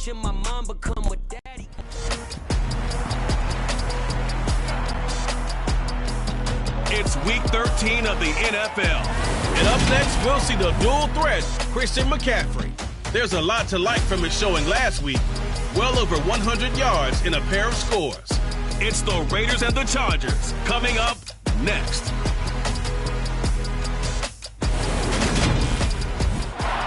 watching my mom become a daddy. It's week 13 of the NFL. And up next, we'll see the dual threat, Christian McCaffrey. There's a lot to like from his showing last week. Well over 100 yards in a pair of scores. It's the Raiders and the Chargers coming up next.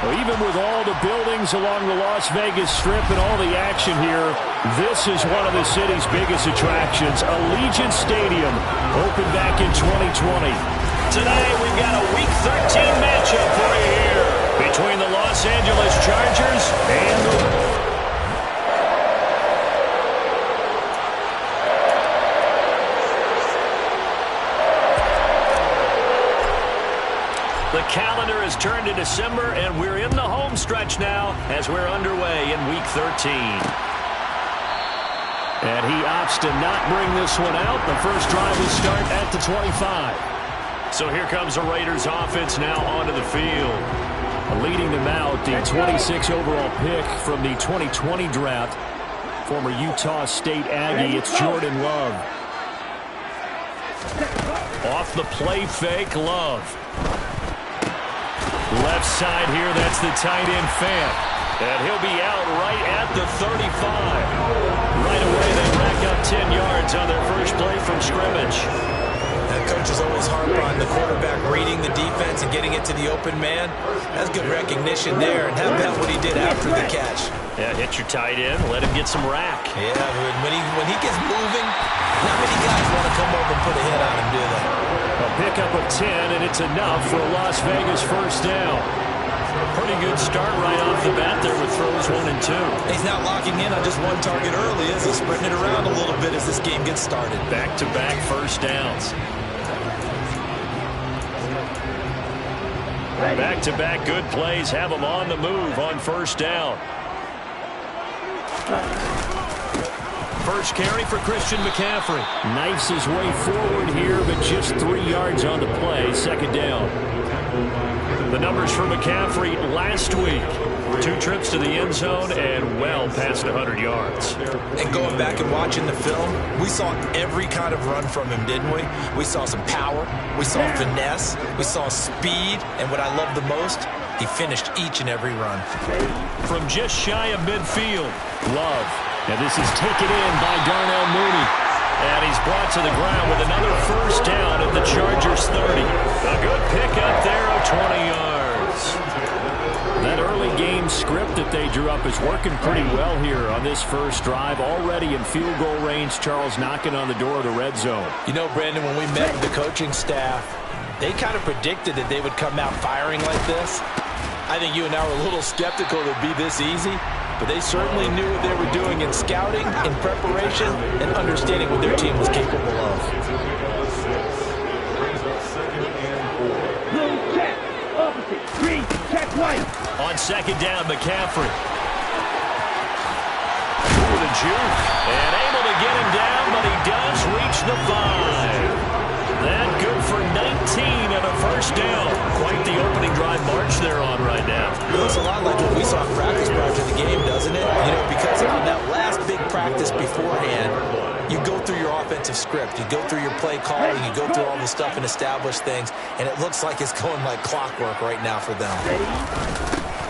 Well, even with all the buildings along the Las Vegas Strip and all the action here, this is one of the city's biggest attractions. Allegiant Stadium opened back in 2020. Today we've got a Week 13 matchup for you here between the Los Angeles Chargers and the calendar has turned to December, and we're in the home stretch now as we're underway in Week 13. And he opts to not bring this one out. The first drive will start at the 25. So here comes the Raiders offense now onto the field. Leading them out, the 26 overall pick from the 2020 draft, former Utah State Aggie, it's Jordan Love. Off the play fake, Love. Left side here, that's the tight end Fant. And he'll be out right at the 35. Right away, they rack up 10 yards on their first play from scrimmage. That coach is always hard on the quarterback reading the defense and getting it to the open man. That's good recognition there, and how about what he did after the catch? Yeah, hit your tight end, let him get some rack. Yeah, when he gets moving, not many guys want to come over and put a hit on him, do they? A pickup of 10, and it's enough for a Las Vegas first down. Pretty good start right off the bat there with throws 1 and 2. He's not locking in on just one target early, is he? Spreading it around a little bit as this game gets started. Back-to-back first downs. Back-to-back good plays have him on the move on first down. First carry for Christian McCaffrey. Knifes his way forward here, but just 3 yards on the play. Second down. The numbers for McCaffrey last week. 2 trips to the end zone and well past 100 yards. And going back and watching the film, we saw every kind of run from him, didn't we? We saw some power, we saw finesse, we saw speed, and what I love the most, he finished each and every run. From just shy of midfield, Love. And this is taken in by Darnell Mooney. And he's brought to the ground with another first down at the Chargers 30. A good pickup there of 20 yards. That early game script that they drew up is working pretty well here on this first drive. Already in field goal range, Charles knocking on the door of the red zone. You know, Brandon, when we met with the coaching staff, they kind of predicted that they would come out firing like this. I think you and I were a little skeptical it would be this easy, but they certainly knew what they were doing in scouting, in preparation, and understanding what their team was capable of. On second down, McCaffrey. Ooh, the juke. And able to get him down, but he does reach the 5. That good for 19 and a first down. Quite the opening drive march they're on right now. It looks a lot like what we saw in practice prior to the game, doesn't it? You know, because on that last big practice beforehand, you go through your offensive script, you go through your play calling, you go through all the stuff and establish things, and it looks like it's going like clockwork right now for them.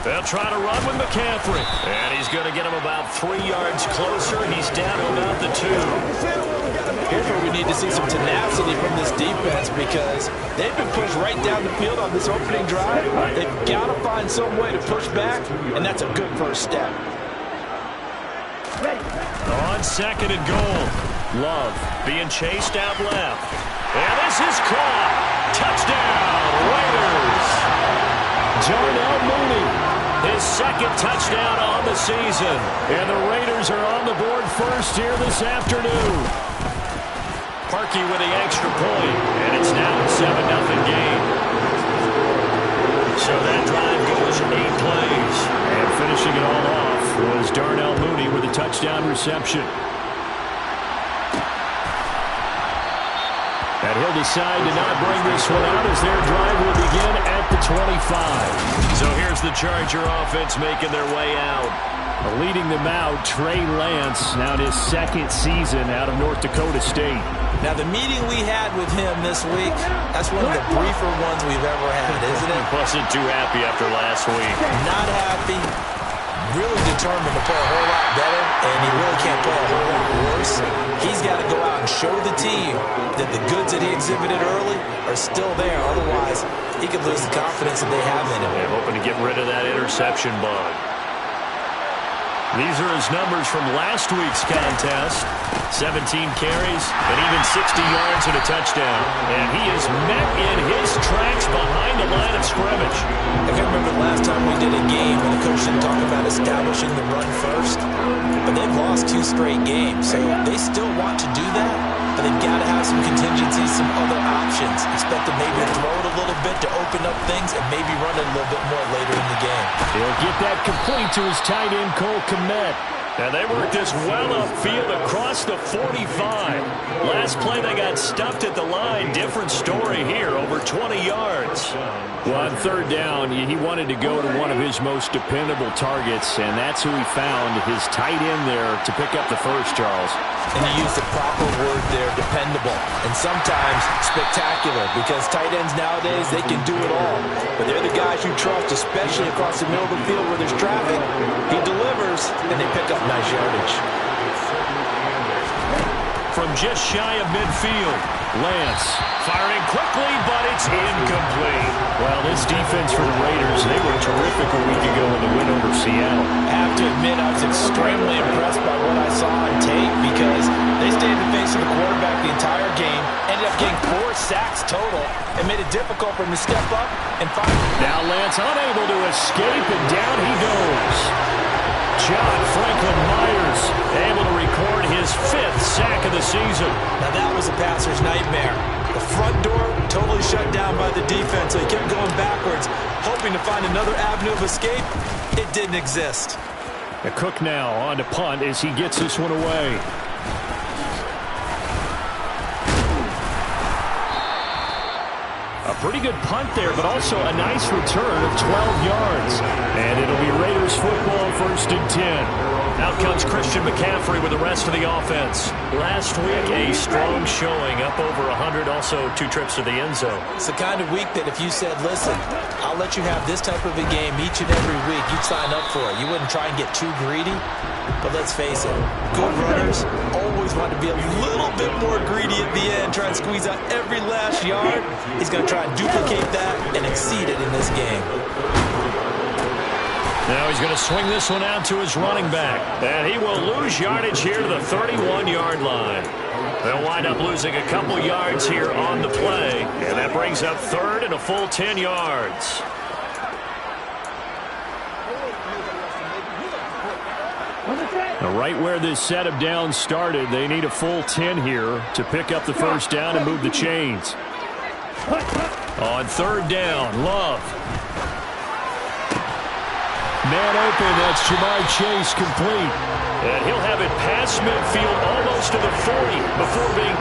They'll try to run with McCaffrey. And he's going to get him about 3 yards closer. He's down to about the 2. Here's where we need to see some tenacity from this defense because they've been pushed right down the field on this opening drive. They've got to find some way to push back, and that's a good first step. On second and goal, Love being chased out left. And this is caught. Touchdown, Raiders. Darnell Mooney, his second touchdown on the season. And the Raiders are on the board first here this afternoon. Parkey with the extra point, and it's now a 7-0 game. So that drive goes 8 plays. And finishing it all off was Darnell Mooney with a touchdown reception. And he'll decide to not bring this one out as their drive will begin at the 25. So here's the Charger offense making their way out. leading them out, Trey Lance, now in his second season out of North Dakota State. Now, the meeting we had with him this week, that's one of the briefer ones we've ever had, isn't it? Wasn't too happy after last week. Not happy. Really determined to play a whole lot better, and he really can't play a whole lot worse. He's got to go out and show the team that the goods that he exhibited early are still there. Otherwise, he could lose the confidence that they have in him. They're hoping to get rid of that interception bug. These are his numbers from last week's contest. 17 carries, and even 60 yards and a touchdown. And he is met in his tracks behind the line of scrimmage. I can remember the last time we did a game when the coach didn't talk about establishing the run first. But they've lost 2 straight games, so they still want to do that. But they've got to have some contingencies, some other options. Expect to maybe throw it a little bit to open up things and maybe run it a little bit more later in the game. He'll get that complete to his tight end, Cole Kmet. And they worked this well upfield across the 45. Last play, they got stuffed at the line. Different story here, over 20 yards. Well, on third down, he wanted to go to one of his most dependable targets, and that's who he found, his tight end there, to pick up the first, Charles. And you use the proper word there, dependable, and sometimes spectacular, because tight ends nowadays, they can do it all. But they're the guys you trust, especially across the middle of the field where there's traffic. He delivers, and they pick up nice yardage. From just shy of midfield, Lance firing quickly, but it's incomplete. Well, this defense for the Raiders, they were terrific a week ago in the win over Seattle. I have to admit, I was extremely impressed by what I saw on tape because they stayed in the face of the quarterback the entire game, ended up getting 4 sacks total, and made it difficult for him to step up and find. Now Lance unable to escape, and down he goes. John Franklin Myers able to record his 5th sack of the season. Now that was a passer's nightmare. The front door totally shut down by the defense, so he kept going backwards, hoping to find another avenue of escape. It didn't exist. Cook now on to punt as he gets this one away. A pretty good punt there, but also a nice return of 12 yards. And it'll be Raiders football, 1st and 10. Out comes Christian McCaffrey with the rest of the offense. Last week, a strong showing, up over 100, also 2 trips to the end zone. It's the kind of week that if you said, listen, I'll let you have this type of a game each and every week, you'd sign up for it. You wouldn't try and get too greedy. But let's face it, good runners always want to be a little bit more greedy at the end, try and squeeze out every last yard. He's going to try and duplicate that and exceed it in this game. Now he's going to swing this one out to his running back. And he will lose yardage here to the 31-yard line. They'll wind up losing a couple yards here on the play. And that brings up 3rd and a full 10 yards. Now, right where this set of downs started, they need a full 10 here to pick up the first down and move the chains. On 3rd down, Love. Man open, that's Jamar Chase complete. And he'll have it past midfield almost to the 40 before being...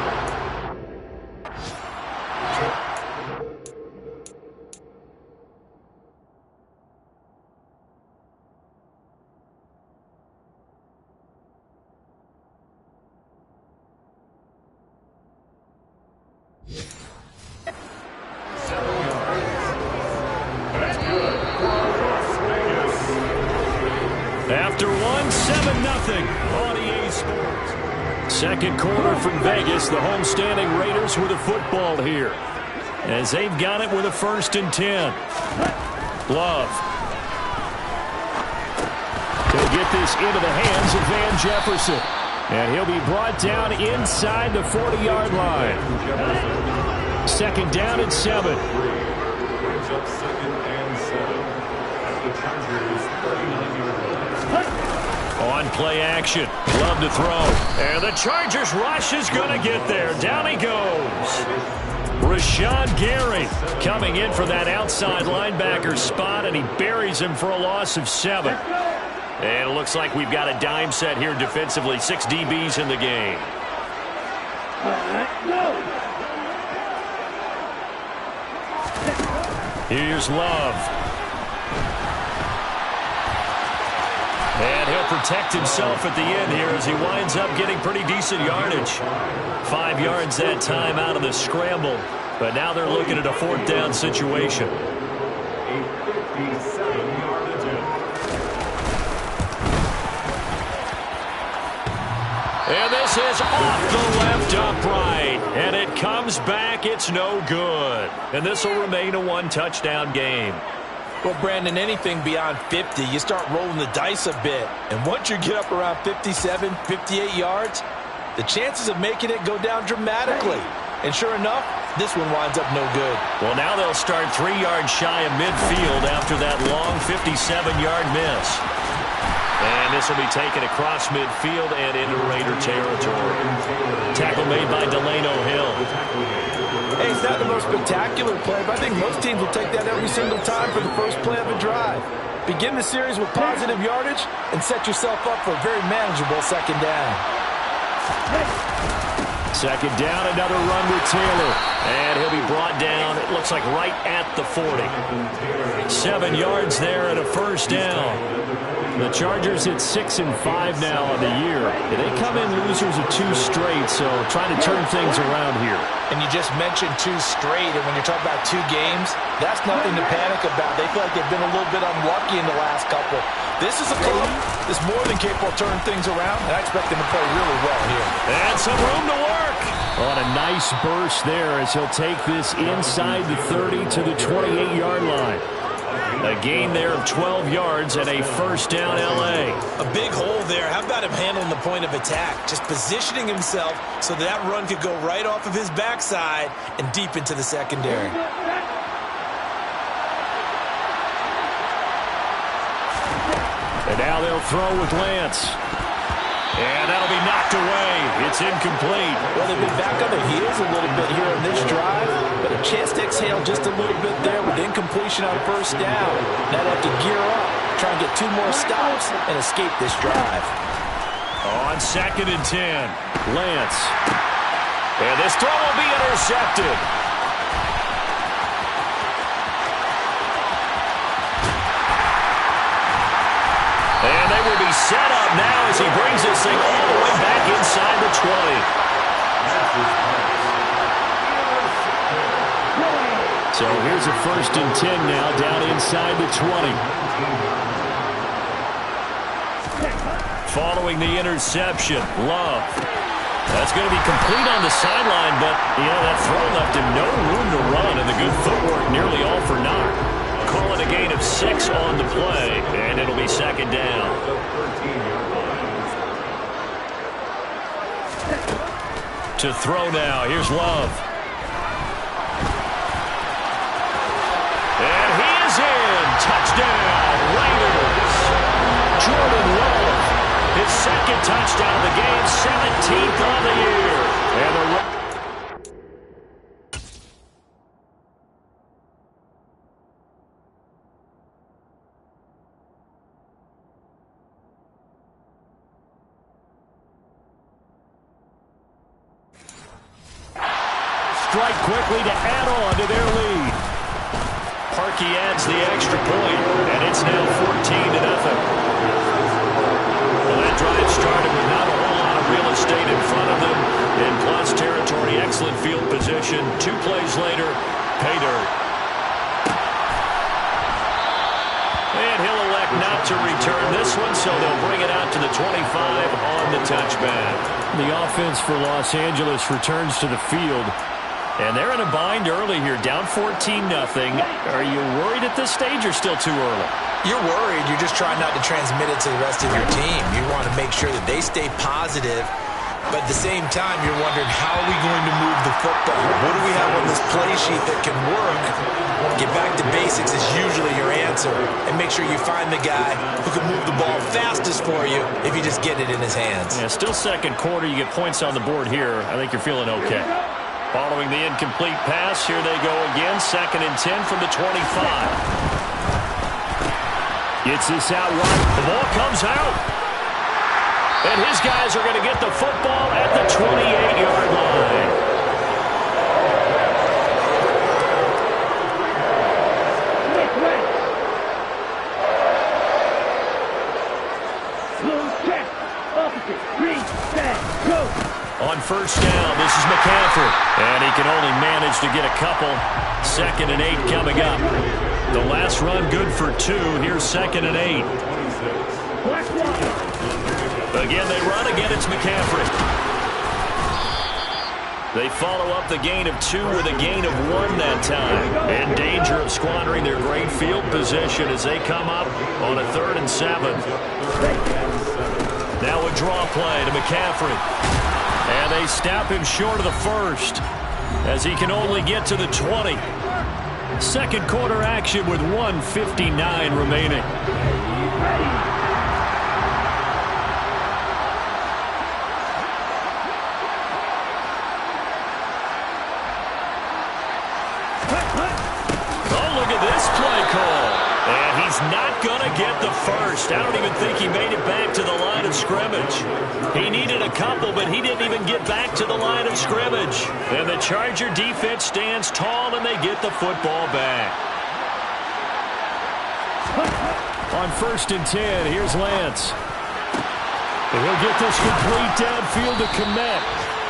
After 7-0 on EA Sports. Second quarter from Vegas. The homestanding Raiders with a football here, as they've got it with a 1st and 10. Love. He'll get this into the hands of Van Jefferson. And he'll be brought down inside the 40-yard line. 2nd down and 7. On play action. Love to throw. And the Chargers rush is going to get there. Down he goes. Rashawn Gary coming in for that outside linebacker spot, and he buries him for a loss of 7. And it looks like we've got a dime set here defensively. 6 DBs in the game. Here's Love. And he'll protect himself at the end here as he winds up getting pretty decent yardage. 5 yards that time out of the scramble. But now they're looking at a 4th down situation. And this is off the left upright. And it comes back. It's no good. And this will remain a 1-touchdown game. Well, Brandon, anything beyond 50, you start rolling the dice a bit. And once you get up around 57, 58 yards, the chances of making it go down dramatically. And sure enough, this one winds up no good. Well, now they'll start 3 yards shy of midfield after that long 57-yard miss. And this will be taken across midfield and into Raider territory. Tackle made by Delano Hill. Hey, it's not the most spectacular play, but I think most teams will take that every single time for the first play of a drive. Begin the series with positive yardage and set yourself up for a very manageable 2nd down. 2nd down, another run with Taylor. And he'll be brought down, it looks like right at the 40. 7 yards there and a 1st down. The Chargers at 6-5 now on the year. They come in losers of 2 straight, so trying to turn things around here. And you just mentioned 2 straight, and when you're talking about 2 games, that's nothing to panic about. They feel like they've been a little bit unlucky in the last couple. This is a club that's more than capable of turning things around, and I expect them to play really well here. And some room to work. On a nice burst there as he'll take this inside the 30 to the 28-yard line. A gain there of 12 yards and a 1st down L.A. A big hole there. How about him handling the point of attack? Just positioning himself so that run could go right off of his backside and deep into the secondary. And now they'll throw with Lance. And that'll be knocked away. It's incomplete. Well, they've been back on their heels a little bit here on this drive, but a chance to exhale just a little bit there with incompletion on 1st down. Now they have to gear up, try and get 2 more stops, and escape this drive. On 2nd and 10, Lance. And this throw will be intercepted. And they will be set up now as he brings this thing all the way back inside the 20. So here's a 1st and 10 now down inside the 20. Following the interception, Love. That's going to be complete on the sideline, but, that throw left him no room to run, and the good footwork nearly all for naught. Call it a gain of 6 on the play, and it'll be 2nd down. To throw now, here's Love. And he is in. Touchdown, Raiders. Jordan Love, his 2nd touchdown of the game, 17th on the year. And the strike quickly to add on to their lead. Parkey adds the extra point, and it's now 14-0. Well, that drive started with not a whole lot of real estate in front of them. In plus territory, excellent field position. 2 plays later, pay dirt. And he'll elect not to return this one, so they'll bring it out to the 25 on the touchback. The offense for Los Angeles returns to the field. And they're in a bind early here, down 14-0. Are you worried at this stage or still too early? You're worried. You're just trying not to transmit it to the rest of your team. You want to make sure that they stay positive, but at the same time, you're wondering, how are we going to move the football? What do we have on this play sheet that can work? Get back to basics is usually your answer, and make sure you find the guy who can move the ball fastest for you if you just get it in his hands. Yeah, still 2nd quarter. You get points on the board here. I think you're feeling okay. Following the incomplete pass, here they go again. 2nd and 10 from the 25. Gets this out right. The ball comes out. And his guys are going to get the football at the 28-yard line. On first down, this is McCaffrey. And he can only manage to get a couple. 2nd and 8 coming up. The last run good for 2. Here's 2nd and 8. Again, they run. Again, it's McCaffrey. They follow up the gain of 2 with a gain of 1 that time. In danger of squandering their great field position as they come up on a 3rd and 7. Now a draw play to McCaffrey. And they stop him short of the first as he can only get to the 20. Second quarter action with 1:59 remaining. Oh, look at this play call. And he's not going to get the first. I don't even think he made it back to the line of scrimmage. He needed a couple, but he didn't even get back to the line of scrimmage. And the Charger defense stands tall, and they get the football back. On 1st and 10, here's Lance. And he'll get this complete downfield to Kmet.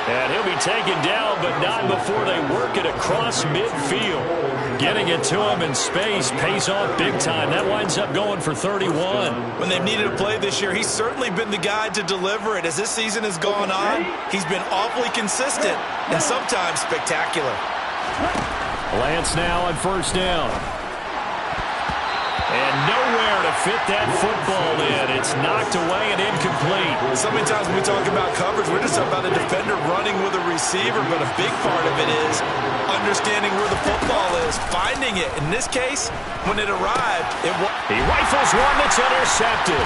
And he'll be taken down, but not before they work it across midfield. Getting it to him in space pays off big time. That winds up going for 31. When they've needed a play this year, he's certainly been the guy to deliver it. As this season has gone on, he's been awfully consistent and sometimes spectacular. Lance now on 1st down. And nowhere to fit that football in. It's knocked away and incomplete. So many times when we talk about coverage, we're just talking about a defender running with a receiver, but a big part of it is understanding where the football is, finding it. In this case, when it arrived, he rifles one that's intercepted.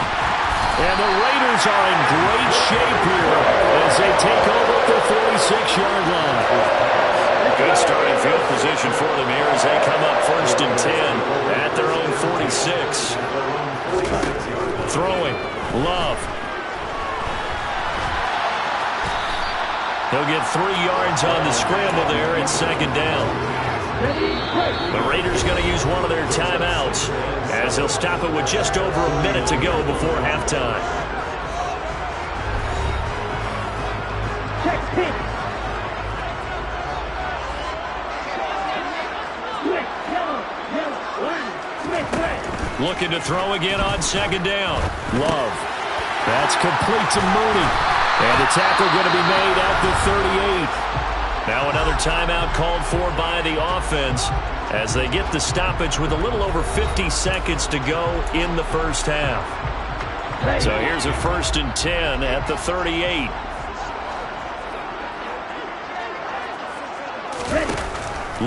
And the Raiders are in great shape here as they take over at the 46-yard line. Good starting field position for them here as they come up 1st and 10 at their own 46. Throwing, Love. He'll get 3 yards on the scramble there at 2nd down. The Raiders going to use one of their timeouts as they'll stop it with just over a minute to go before halftime. Looking to throw again on 2nd down. Love. That's complete to Mooney. And the tackle going to be made at the 38. Now another timeout called for by the offense as they get the stoppage with a little over 50 seconds to go in the first half. So here's a 1st and 10 at the 38.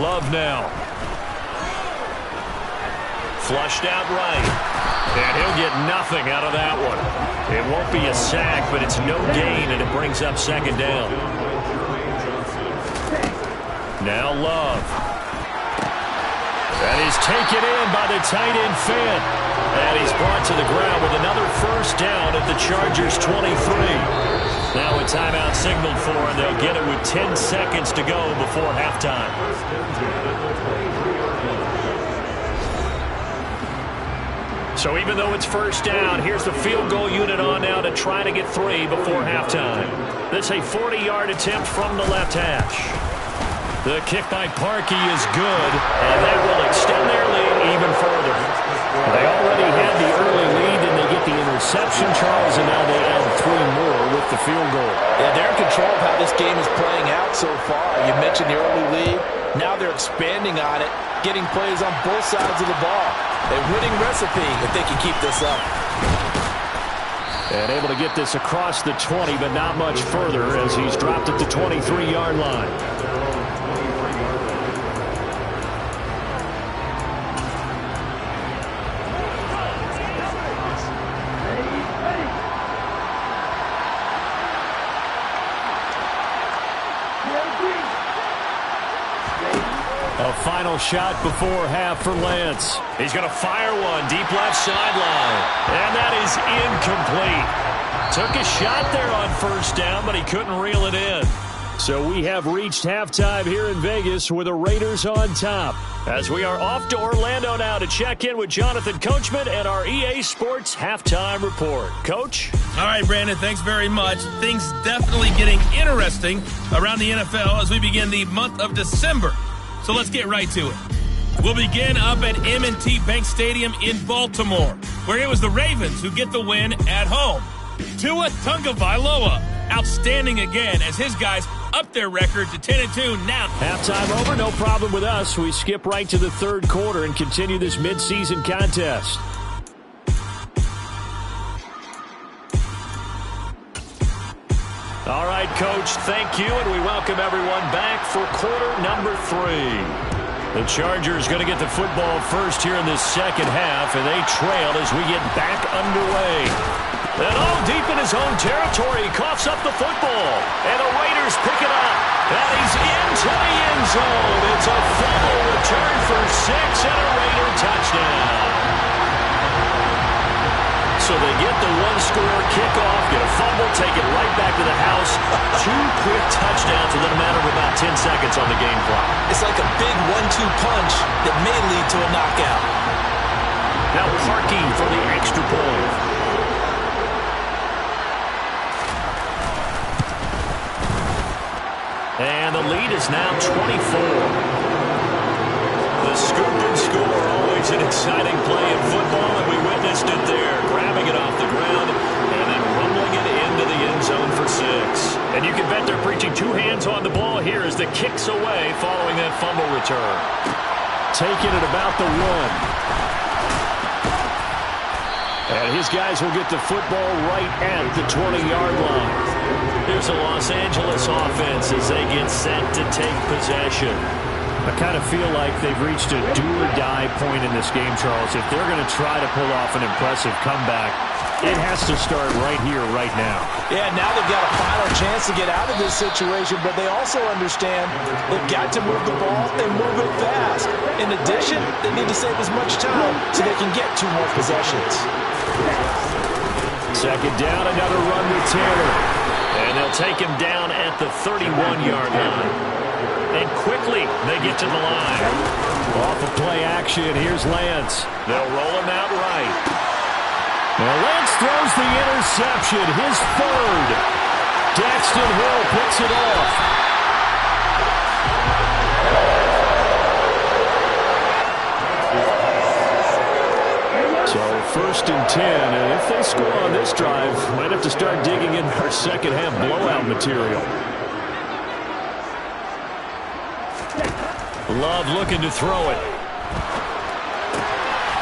Love now. Flushed out right. And he'll get nothing out of that one. It won't be a sack, but it's no gain, and it brings up 2nd down. Now Love. That is taken in by the tight end Fant. And he's brought to the ground with another 1st down at the Chargers 23. Now a timeout signaled for, and they'll get it with 10 seconds to go before halftime. So even though it's 1st down, here's the field goal unit on now to try to get 3 before halftime. That's a 40-yard attempt from the left hash. The kick by Parkey is good, and that will extend their lead even further. They already had the early lead, and they get the interception, Charles, and now they add 3 more with the field goal. Yeah, they're in control of how this game is playing out so far. You mentioned the early lead. Now they're expanding on it, getting plays on both sides of the ball. A winning recipe if they can keep this up. And able to get this across the 20, but not much further as he's dropped at the 23-yard line. A final shot before half for Lance. He's going to fire one deep left sideline. And that is incomplete. Took a shot there on 1st down, but he couldn't reel it in. So we have reached halftime here in Vegas with the Raiders on top. As we are off to Orlando now to check in with Jonathan Coachman and our EA Sports halftime report. Coach? All right, Brandon, thanks very much. Things definitely getting interesting around the NFL as we begin the month of December. So let's get right to it. We'll begin up at M&T Bank Stadium in Baltimore, where it was the Ravens who get the win at home. Tua Tagovailoa, outstanding again as his guys up their record to 10-2 now. Halftime over, no problem with us. We skip right to the third quarter and continue this midseason contest. All right, Coach, thank you, and we welcome everyone back for quarter number 3. The Chargers going to get the football first here in this second half, and they trail as we get back underway. And all deep in his own territory, he coughs up the football. And the Raiders pick it up. And he's into the end zone. It's a fumble return for 6 and a Raider touchdown. So they get the one-score kickoff, get a fumble, take it right back to the house. 2 quick touchdowns within a matter of about 10 seconds on the game clock. It's like a big 1-2 punch that may lead to a knockout. Now parking for the extra point. And the lead is now 24. The scoop and score, always an exciting play in football, and we witnessed it there. Grabbing it off the ground and then rumbling it into the end zone for 6. And you can bet they're preaching 2 hands on the ball here as the kick's away following that fumble return. Taking it about the 1. And his guys will get the football right at the 20-yard line. Here's a Los Angeles offense as they get set to take possession. I kind of feel like they've reached a do-or-die point in this game, Charles. If they're going to try to pull off an impressive comeback, it has to start right here, right now. Yeah, now they've got a final chance to get out of this situation, but they also understand they've got to move the ball and move it fast. In addition, they need to save as much time so they can get 2 more possessions. Second down, another run with Taylor. And they'll take him down at the 31-yard line. And quickly, they get to the line. Off of play action, here's Lance. They'll roll him out right. Now Lance throws the interception, his 3rd. Daxton Hill picks it off. So 1st and 10, and if they score on this drive, might have to start digging in our second half blowout material. Love looking to throw it.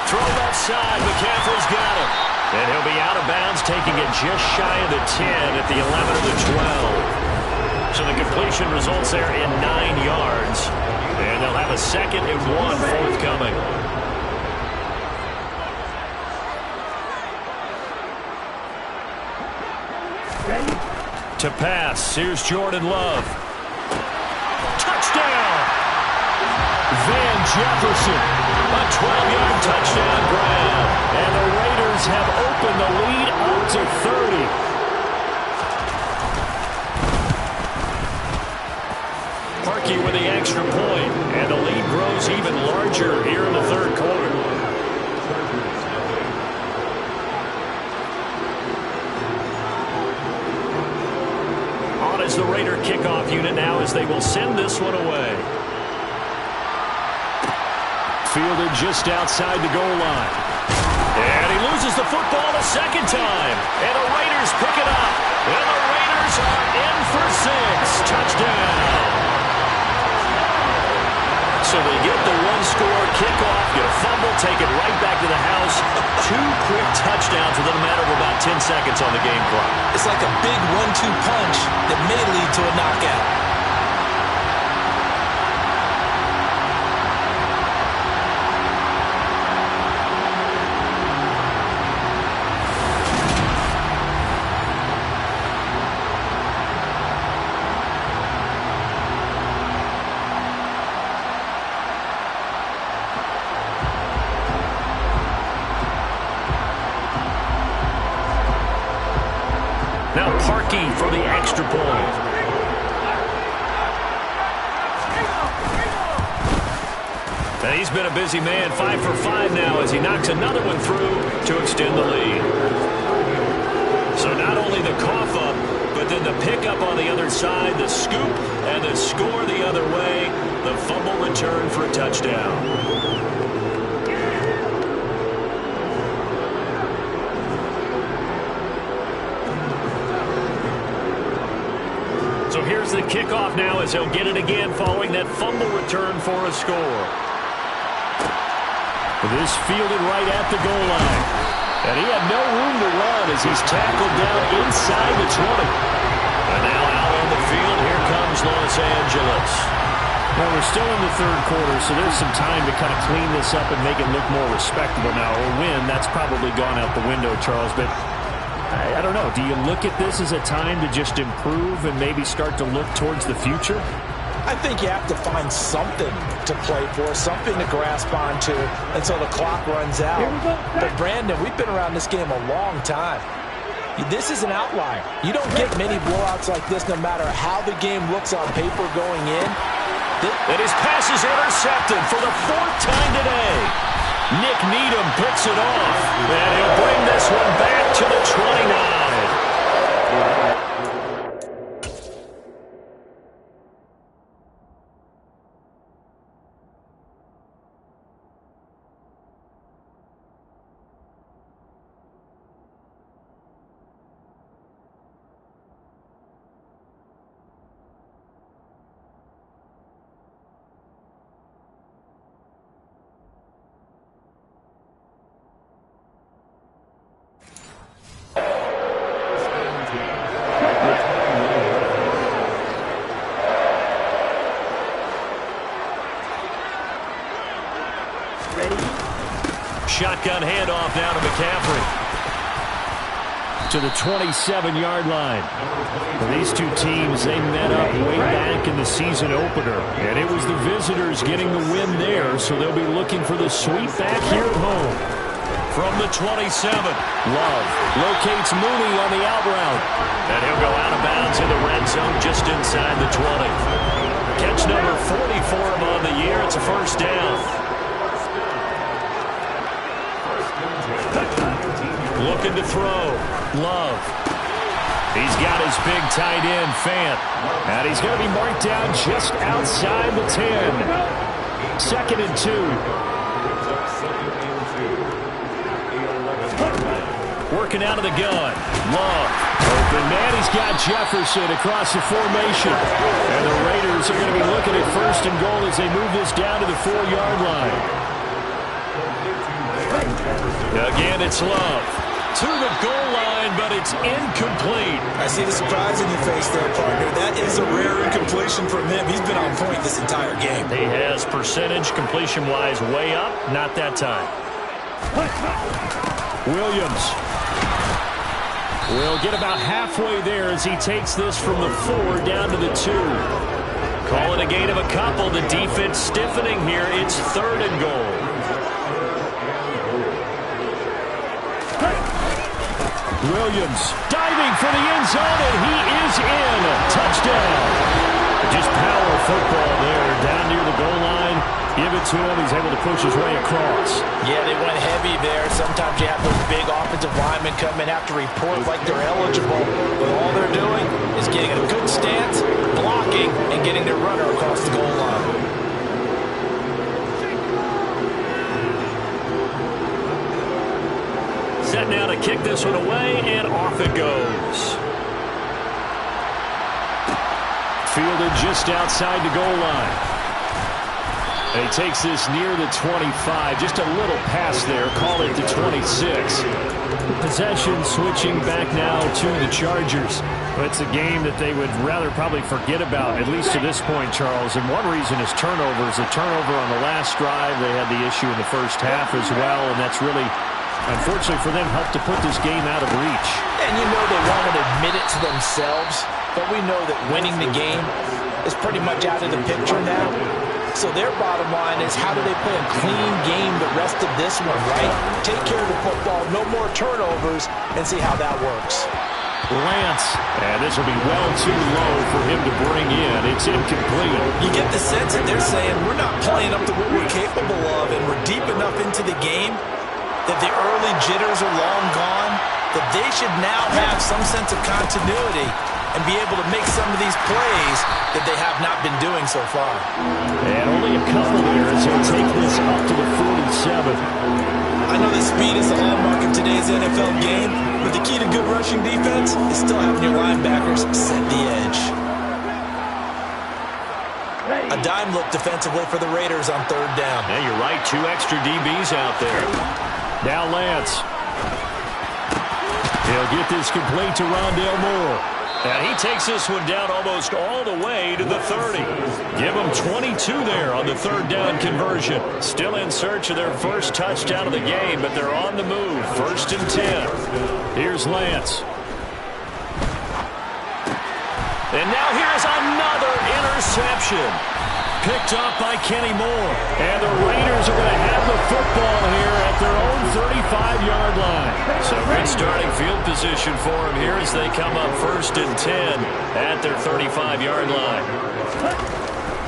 Throw left side, McCaffrey's got it. And he'll be out of bounds, taking it just shy of the 10 at the 11 or the 12. So the completion results there in 9 yards. And they'll have a 2nd and 1 forthcoming. To pass, here's Jordan Love. Touchdown! Van Jefferson, a 12-yard touchdown grab. And the Raiders have opened the lead up to 30. Parkey with the extra point, and the lead grows even larger here in the third quarter. On is the Raider kickoff unit now as they will send this one away. Fielded just outside the goal line. And he loses the football a 2nd time. And the Raiders pick it up. And the Raiders are in for 6. Touchdown. So they get the one-score kickoff, get a fumble, take it right back to the house. 2 quick touchdowns within a matter of about 10 seconds on the game clock. It's like a big 1-2 punch that may lead to a knockout. Now Parkey for the extra point. And he's been a busy man, 5 for 5 now as he knocks another one through to extend the lead. So not only the cough up, but then the pickup on the other side, the scoop, and the score the other way, the fumble return for a touchdown. So here's the kickoff now as he'll get it again following that fumble return for a score. This fielded right at the goal line. And he had no room to run as he's tackled down inside the 20. And now out on the field, here comes Los Angeles. Well, we're still in the third quarter, so there's some time to kind of clean this up and make it look more respectable now. Or win, that's probably gone out the window, Charles. But I don't know. Do you look at this as a time to just improve and maybe start to look towards the future? I think you have to find something to play for, something to grasp onto until the clock runs out. But, Brandon, we've been around this game a long time. This is an outlier. You don't get many blowouts like this no matter how the game looks on paper going in. And his pass is intercepted for the 4th time today. Nick Needham picks it off, and he'll bring this one back to the 29. Shotgun handoff now to McCaffrey. To the 27-yard line. Well, these two teams, they met up way back in the season opener. And it was the visitors getting the win there, so they'll be looking for the sweep back here at home. From the 27, Love locates Mooney on the out route. And he'll go out of bounds in the red zone just inside the 20. Catch number 40 for him on the year. It's a first down. Looking to throw. Love. He's got his big tight end, Fant. And he's going to be marked down just outside the 10. 2nd and 2. Working out of the gun. Love. Open man. He's got Jefferson across the formation. And the Raiders are going to be looking at 1st and goal as they move this down to the 4-yard line. Again, it's Love. To the goal line, but it's incomplete. I see the surprise in your face there, partner. That is a rare incompletion from him. He's been on point this entire game. He has percentage completion-wise way up. Not that time. Williams will get about halfway there as he takes this from the 4 down to the 2. Call it a gain of a couple. The defense stiffening here. It's 3rd and goal. Williams diving for the end zone, and he is in. Touchdown. Just power football there down near the goal line. Give it to him. He's able to push his way across. Yeah, they went heavy there. Sometimes you have those big offensive linemen come in after report like they're eligible. But all they're doing is getting a good stance, blocking, and getting their runner across the goal line. Set now to kick this one away, and off it goes. Fielded just outside the goal line. And he takes this near the 25. Just a little pass there. Call it the 26. Possession switching back now to the Chargers. But it's a game that they would rather probably forget about, at least to this point, Charles. And one reason is turnovers. A turnover on the last drive. They had the issue in the first half as well. And that's really, unfortunately for them, helped to put this game out of reach. And you know they won't admit it to themselves. But we know that winning the game is pretty much out of the picture now. So their bottom line is, how do they play a clean game the rest of this one, right? Take care of the football, no more turnovers, and see how that works. Lance. And this will be well too low for him to bring in. It's incomplete. You get the sense that they're saying we're not playing up to what we're capable of, and we're deep enough into the game that the early jitters are long gone, that they should now have some sense of continuity and be able to make some of these plays that they have not been doing so far. And only a couple there as he'll take this up to the 47. I know that speed is the hallmark of today's NFL game, but the key to good rushing defense is still having your linebackers set the edge. A dime look defensively for the Raiders on third down. Yeah, you're right. 2 extra DBs out there. Now Lance. He'll get this complete to Rondale Moore. And he takes this one down almost all the way to the 30. Give them 22 there on the third down conversion. Still in search of their first touchdown of the game, but they're on the move. 1st and 10. Here's Lance. And now here's another interception. Picked up by Kenny Moore. And the Raiders are going to have the football here at their own 35-yard line. So good starting field position for them here as they come up 1st and 10 at their 35-yard line.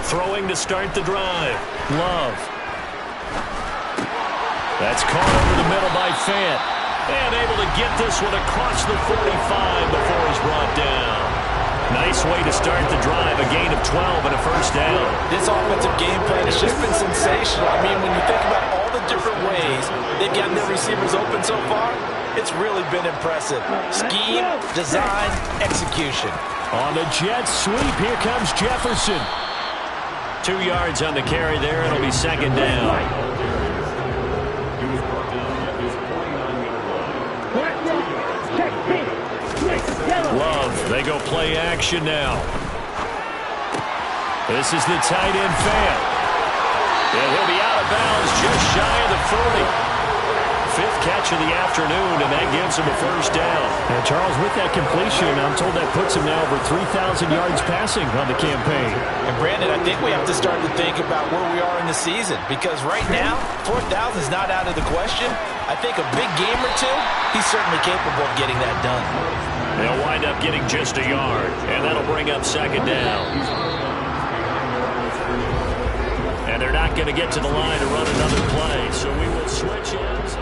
Throwing to start the drive. Love. That's caught over the middle by Fant. And able to get this one across the 45 before he's brought down. Nice way to start the drive, a gain of 12 and a first down. This offensive game plan has just been sensational. I mean, when you think about all the different ways they've gotten their receivers open so far, it's really been impressive. Scheme, design, execution. On the jet sweep, here comes Jefferson. 2 yards on the carry there. It'll be 2nd down. Love, they go play action now. This is the tight end Fant. And he'll be out of bounds just shy of the 40. 5th catch of the afternoon, and that gives him a first down. And Charles, with that completion, I'm told that puts him now over 3,000 yards passing on the campaign. And Brandon, I think we have to start to think about where we are in the season, because right now, 4,000 is not out of the question. I think a big game or two, he's certainly capable of getting that done. They'll wind up getting just a yard, and that'll bring up 2nd down. And they're not going to get to the line to run another play, so we will switch ends.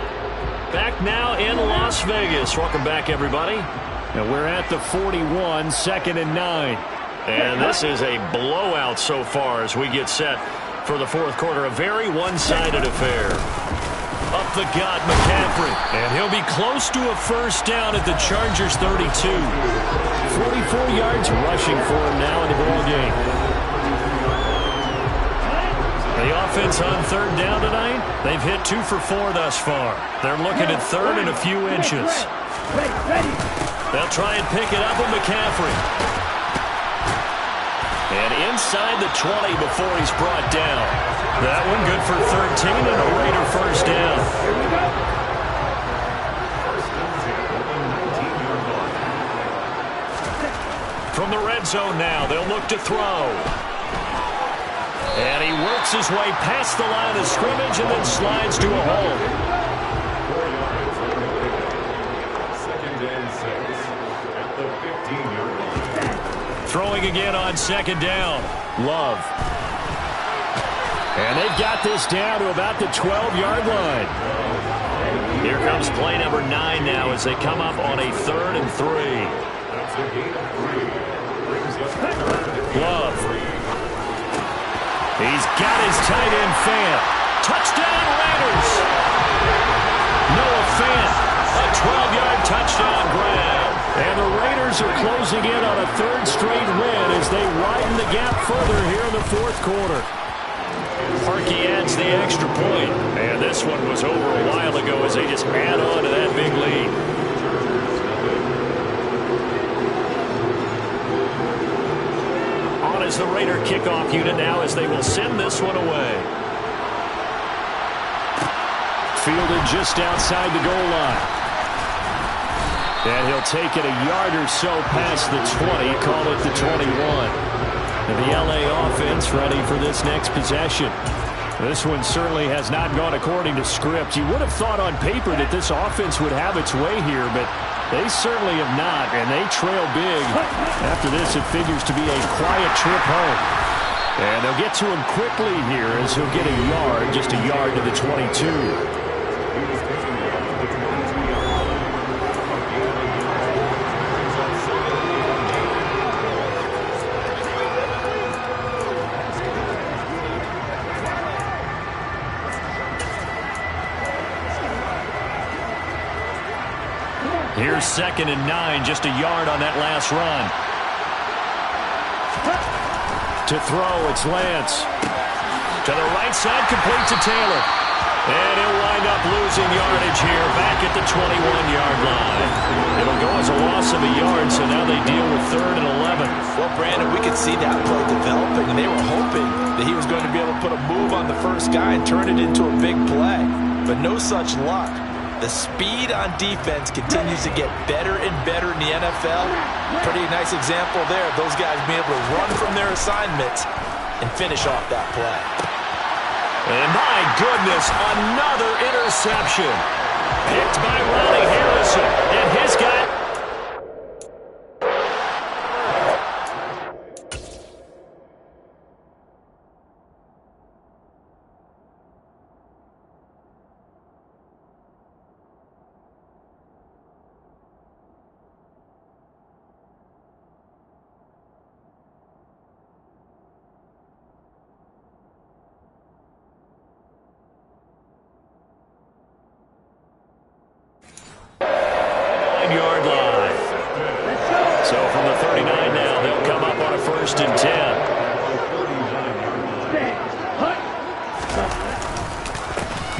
Back now in Las Vegas. Welcome back, everybody. And we're at the 41, 2nd and 9. And this is a blowout so far as we get set for the 4th quarter. A very one-sided affair. Up the gut, McCaffrey. And he'll be close to a first down at the Chargers' 32. 44 yards rushing for him now in the ballgame. The offense on 3rd down tonight, they've hit 2 for 4 thus far. They're looking at 3rd and a few inches. They'll try and pick it up with McCaffrey. And inside the 20 before he's brought down. That one good for 13 and a Raider first down. From the red zone now, they'll look to throw. And he works his way past the line of scrimmage and then slides to a hole. 2nd and 6 at the 15-yard line. Throwing again on 2nd down. Love. And they've got this down to about the 12-yard line. Here comes play number 9 now as they come up on a 3rd and 3. That's a gain of 3. Brings up Love. He's got his tight end Fant. Touchdown Raiders. Noah Fant. A 12-yard touchdown grab. And the Raiders are closing in on a 3rd straight win as they widen the gap further here in the 4th quarter. Parkey adds the extra point. And this one was over a while ago as they just add on to that big lead. On is the Raider kickoff unit now as they will send this one away. Fielded just outside the goal line. And he'll take it a yard or so past the 20, call it the 21. And the LA offense ready for this next possession. This one certainly has not gone according to script. You would have thought on paper that this offense would have its way here, but They certainly have not, and they trail big. After this, it figures to be a quiet trip home. And they'll get to him quickly here as he'll get a yard, just a yard to the 22. Here's 2nd and 9, just a yard on that last run. To throw, it's Lance. To the right side, complete to Taylor. And he'll wind up losing yardage here, back at the 21-yard line. It'll go as a loss of a yard, so now they deal with 3rd and 11. Well, Brandon, we could see that play developing, and they were hoping that he was going to be able to put a move on the first guy and turn it into a big play. But no such luck. The speed on defense continues to get better and better in the NFL. Pretty nice example there of those guys being able to run from their assignments and finish off that play. And my goodness, another interception. Picked by Ronnie Harrison. And his guy... yard line. So from the 39 now, they'll come up on a 1st and 10.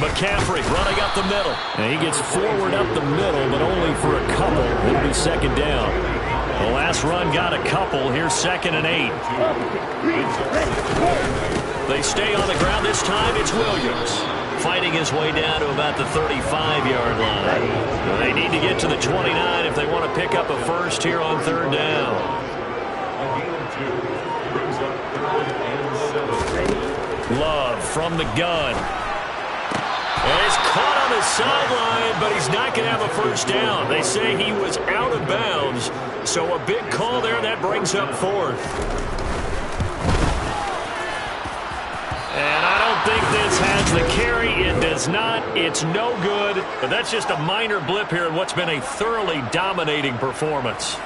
McCaffrey running up the middle. And he gets forward up the middle, but only for a couple. It'll be 2nd down. The last run got a couple. Here's 2nd and 8. They stay on the ground. This time it's Williams, fighting his way down to about the 35-yard line. They need to get to the 29 if they want to pick up a first here on 3rd down. Love from the gun. And he's caught on the sideline, but he's not going to have a first down. They say he was out of bounds, so a big call there. That brings up 4th. And I don't think this has the carry. It does not. It's no good. But that's just a minor blip here in what's been a thoroughly dominating performance.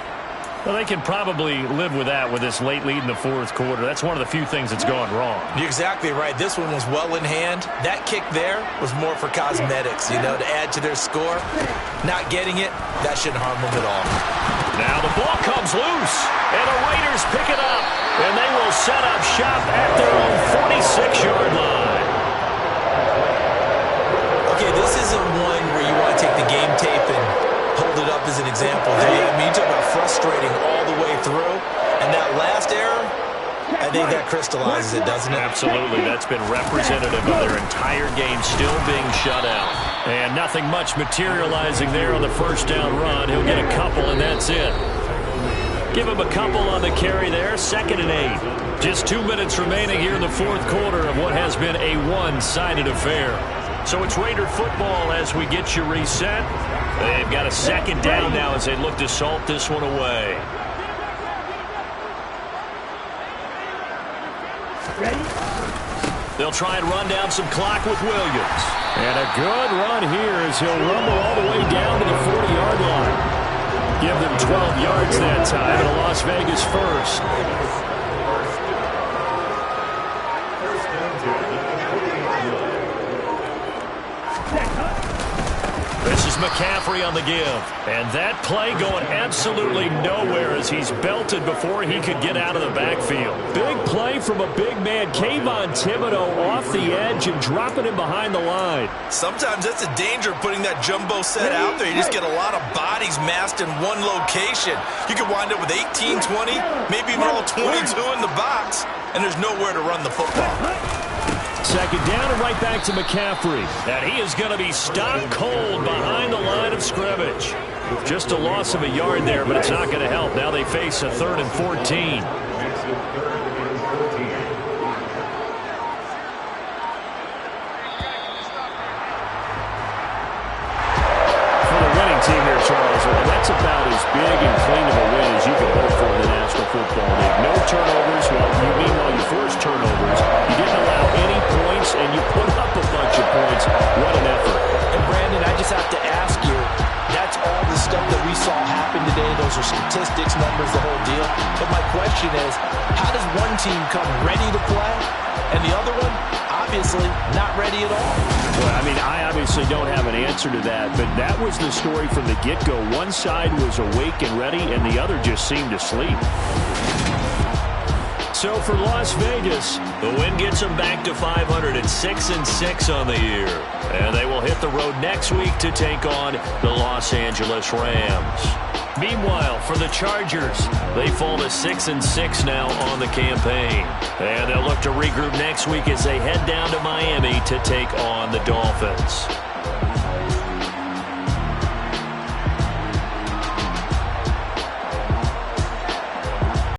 Well, they can probably live with that with this late lead in the 4th quarter. That's one of the few things that's gone wrong. You're exactly right. This one was well in hand. That kick there was more for cosmetics, you know, to add to their score. Not getting it, that shouldn't harm them at all. Now the ball comes loose, and the Raiders pick it up, and they will set up shop at their own 46-yard line. Okay, this isn't one where you want to take the game tape and hold it up as an example. I mean, you talk about frustrating all the way through, and that last error, I think that crystallizes it, doesn't it? Absolutely. That's been representative of their entire game still being shut out. And nothing much materializing there on the 1st down run. He'll get a couple, and that's it. Give him a couple on the carry there. 2nd and 8. Just 2 minutes remaining here in the 4th quarter of what has been a one-sided affair. So it's Raider football as we get you reset. They've got a 2nd down now as they look to salt this one away. They'll try and run down some clock with Williams. And a good run here as he'll rumble all the way down to the 40-yard line. Give them 12 yards that time, and a Las Vegas first. This is McCaffrey on the give. And that play going absolutely nowhere as he's belted before he could get out of the backfield. Big play from a big man. Kayvon Thibodeau off the edge and dropping him behind the line. Sometimes that's a danger of putting that jumbo set out there. You just get a lot of bodies massed in one location. You could wind up with 18, 20, maybe even all 22 in the box, and there's nowhere to run the football. 2nd down and right back to McCaffrey. And he is going to be stopped cold behind the line of scrimmage. Just a loss of a yard there, but it's not going to help. Now they face a 3rd and 14. For the winning team here, Charles, well, that's a the whole deal. But my question is, how does one team come ready to play and the other one, obviously, not ready at all? Well, I mean, I obviously don't have an answer to that, but that was the story from the get-go. One side was awake and ready, and the other just seemed to sleep. So for Las Vegas, the win gets them back to 500 at 6-6 on the year. And they will hit the road next week to take on the Los Angeles Rams. Meanwhile, for the Chargers, they fall to 6-6 now on the campaign. And they'll look to regroup next week as they head down to Miami to take on the Dolphins.